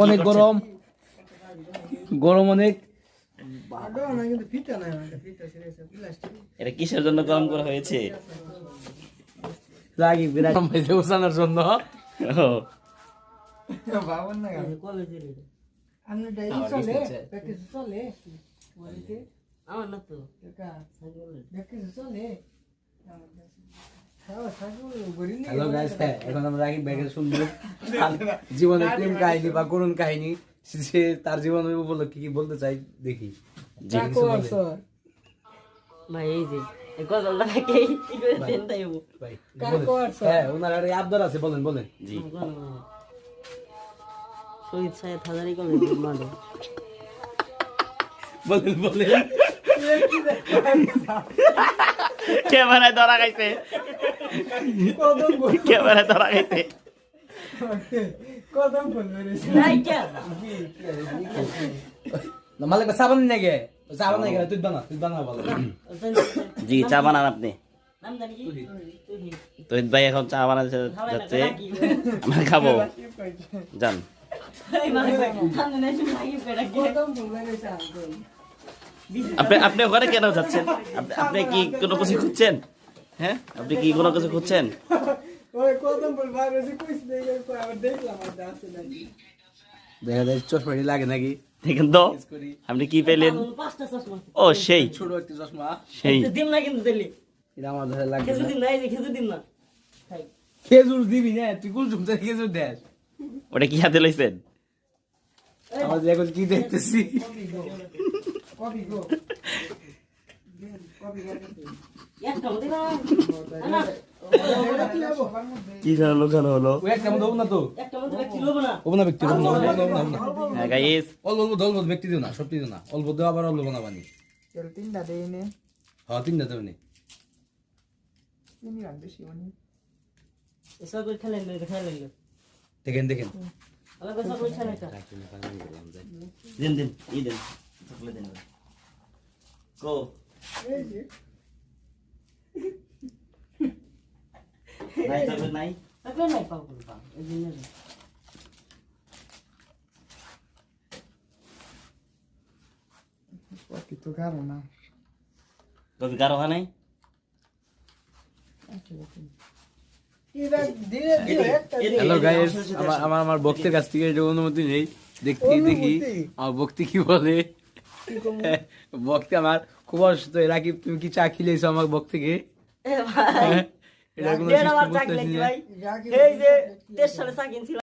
অনেক গরম, গরম অনেক। এটা কিসের জন্য গরম করা হয়েছে? রাগি বিরাট হয়েছে উসানোর জন্য। হ্যালো গাইস, এখন আমরা রাগি ব্যাগের সুন্দর জীবনের প্রেম কাহিনী বা করুণ কাহিনী, সে তার জীবনের উপলক্ষে কি বলতে চাই দেখি। ভাই এই যে গজলটা কি করে দেন তাই ভাই হ্যাঁ, ওনার একটা আবদার আছে, বলেন বলেন। জি, শহীদ সাহেব হাজারি কলে মানে বলেন বলেন। ক্যামেরায় ধরা খাইছে, ক্যামেরায় ধরা খাইছে। মালিক সাবান নাকি? সাবান নাকি? তুই বানা বলো। জি, চা বানান আপনি? নাম জানি কি তহিদ ভাই এখন চা বানাতে যাচ্ছে, আমরা খাবো। যান। আপনি ওখানে কেন যাচ্ছেন? আপনি কি কোনো কিছু খুঁজছেন? হ্যাঁ, আপনি কি কোনো কিছু খুঁজছেন? দেখা যায় চশমাটি লাগে নাকি? দেখেন তো আপনি কি পেলেন? পাঁচটা চশমা ও সেই ছোট একটা চশমা, সেই দিম না কিন্তু দিলি এটা আমার ধরে লাগে। খেজুর দিন নাই খেজুর দিন না খাই খেজুর দিবি না তুই? কোন জুমতে খেজুর দেস? ওটা কি হাতে লইছেন? আমার যে এখন কি দেখতেছি, একটা মতে না কি জানো কেন হলো? ওই একটা মতো না তো, একটা মতে ব্যক্তি লব না ও না ব্যক্তি না। হ্যাঁ গাইস, অল্প অল্প ব্যক্তি দিও না, সব দিও না, অল্প দেওয়া আবার অল্প বানাবানি। তিনটা দেই নে হ্যাঁ, তিনটা দেবে নি। চিনি রাখ বেশি মানে এসব করে খেলেন না খেলা লাগলো দেখেন দেখেন। আমার কাছে কই খেলা একটা দিন দিন ই দিন, চকলেট দিন। কো এই যে নাই চকলেট নাই? তাকে নাই পাও কোন পাও এই দিন না বাকি তো গারো না কবি কারো নাই? হ্যালো গাইস, আমার ভক্তের কাছ থেকে এটা অনুমতি নেই, দেখি আমার ভক্তি কি বলে। ভক্তি আমার খুব অসুস্থ। রাকিব, তুমি কি চা খিলেছো আমার ভক্তিকে? এ ভাই এটা কোনো দেড় আবার system চাকরি বুঝতেছি লাগি না। ভাই এই যে 23 সালে চাকরি